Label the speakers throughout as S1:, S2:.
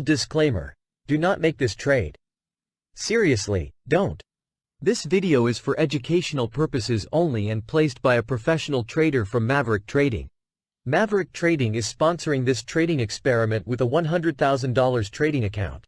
S1: disclaimer. Do not make this trade. Seriously, don't. This video is for educational purposes only and placed by a professional trader from Maverick Trading. Maverick Trading is sponsoring this trading experiment with a $100,000 trading account.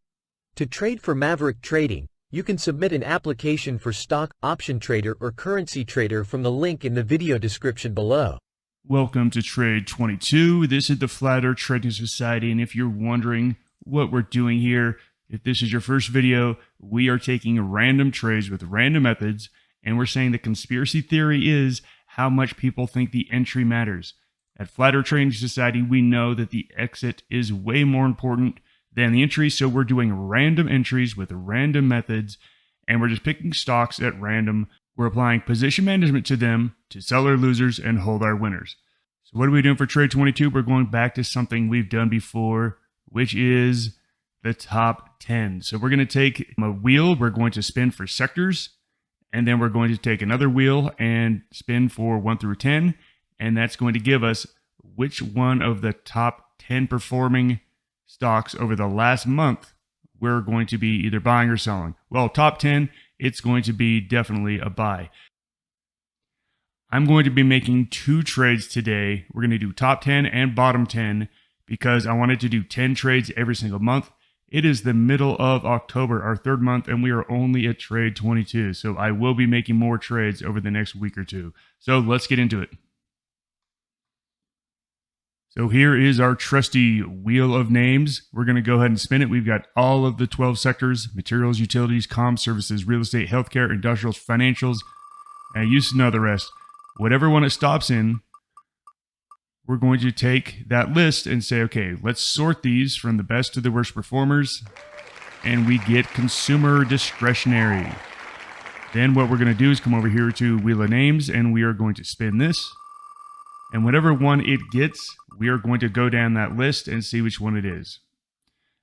S1: To trade for Maverick Trading, you can submit an application for stock, option trader or currency trader from the link in the video description below.
S2: Welcome to Trade 22. This is the Flat Earth Trading Society, and if you're wondering what we're doing here, if this is your first video, we are taking random trades with random methods, and we're saying the conspiracy theory is how much people think the entry matters. At Flat Earth Trading Society, we know that the exit is way more important than the entry, so we're doing random entries with random methods, and we're just picking stocks at random. We're applying position management to them to sell our losers and hold our winners. So what are we doing for Trade 22? We're going back to something we've done before, which is the top 10. So we're going to take a wheel, we're going to spin for sectors, and then we're going to take another wheel and spin for 1 through 10, and that's going to give us which one of the top 10 performing stocks over the last month we're going to be either buying or selling. Well, top 10, it's going to be definitely a buy. I'm going to be making 2 trades today. We're going to do top 10 and bottom 10 because I wanted to do 10 trades every single month. It is the middle of October, our 3rd month, and we are only at trade 22. So I will be making more trades over the next week or two. So let's get into it. So here is our trusty wheel of names. We're going to go ahead and spin it. We've got all of the 12 sectors: materials, utilities, comms, services, real estate, healthcare, industrials, financials. And you used to know the rest. Whatever one it stops in, we're going to take that list and say, okay, let's sort these from the best to the worst performers, and we get consumer discretionary. Then what we're going to do is come over here to Wheel of Names, and we are going to spin this. And whatever one it gets, we are going to go down that list and see which one it is.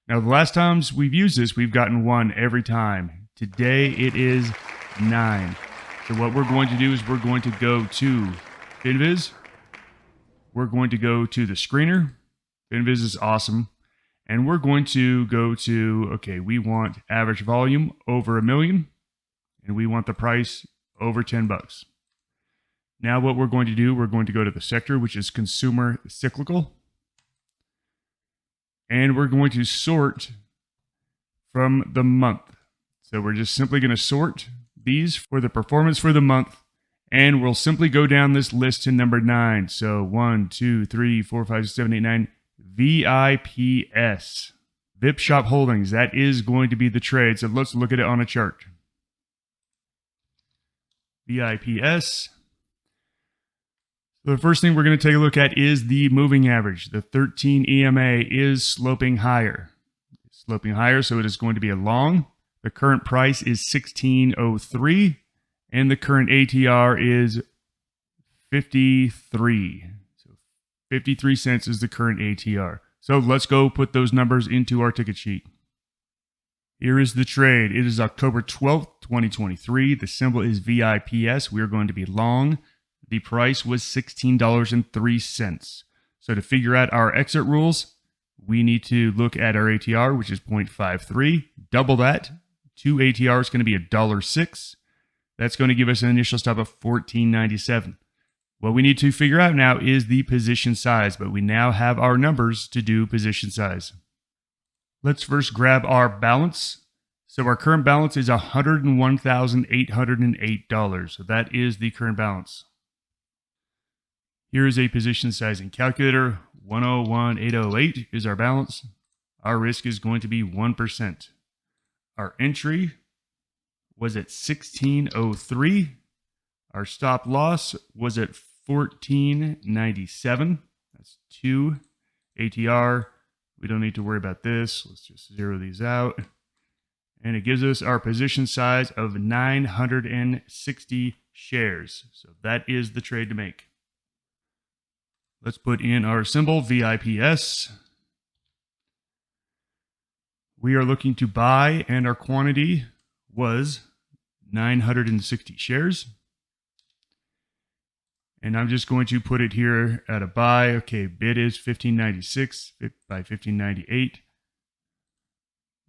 S2: Now, the last times we've used this, we've gotten 1 every time. Today, it is 9. So what we're going to do is we're going to go to Finviz. We're going to go to the screener. Finviz is awesome. And we're going to go to, okay, we want average volume over 1 million. And we want the price over $10. Now what we're going to do, we're going to go to the sector, which is consumer cyclical. And we're going to sort from the month. So we're just simply going to sort these for the performance for the month. And we'll simply go down this list to number 9. So 1, 2, 3, 4, 5, 7, 8, 9. VIPS. VipShop Holdings. That is going to be the trade. So let's look at it on a chart. VIPS. So the first thing we're going to take a look at is the moving average. The 13 EMA is sloping higher. It's sloping higher, so it is going to be a long. The current price is 1603. And the current ATR is 53. So 53 cents is the current ATR. So let's go put those numbers into our ticket sheet. Here is the trade. It is October 12th, 2023. The symbol is VIPS. We are going to be long. The price was $16.03. So to figure out our exit rules, we need to look at our ATR, which is 0.53. Double that. 2 ATR is going to be $1.06. That's going to give us an initial stop of $14.97. What we need to figure out now is the position size, but we now have our numbers to do position size. Let's first grab our balance. So our current balance is $101,808. So that is the current balance. Here is a position sizing calculator. 101,808 is our balance. Our risk is going to be 1%. Our entry was at 1603. Our stop loss was at 1497. That's 2 ATR. We don't need to worry about this. Let's just zero these out. And it gives us our position size of 960 shares. So that is the trade to make. Let's put in our symbol, VIPS. We are looking to buy, and our quantity was 960 shares. And I'm just going to put it here at a buy. Okay, bid is 1596 by 1598.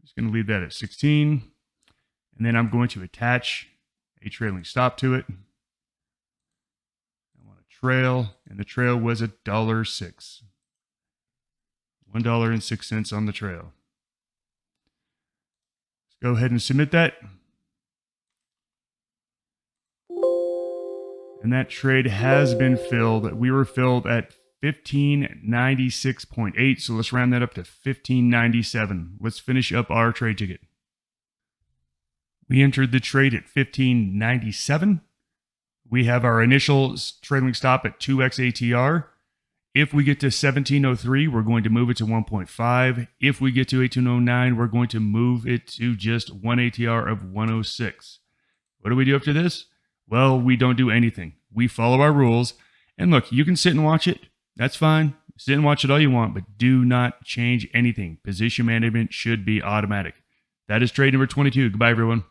S2: Just going to leave that at 16. And then I'm going to attach a trailing stop to it. I want a trail, and the trail was $1.06. $1.06 on the trail. Let's go ahead and submit that. And that trade has been filled. We were filled at 1596.8. So let's round that up to 1597. Let's finish up our trade ticket. We entered the trade at 1597. We have our initial trailing stop at 2x ATR. If we get to 1703, we're going to move it to 1.5. If we get to 1809, we're going to move it to just 1 ATR of 106. What do we do after this? Well, we don't do anything. We follow our rules. And look, you can sit and watch it. That's fine. Sit and watch it all you want, but do not change anything. Position management should be automatic. That is trade number 22. Goodbye, everyone.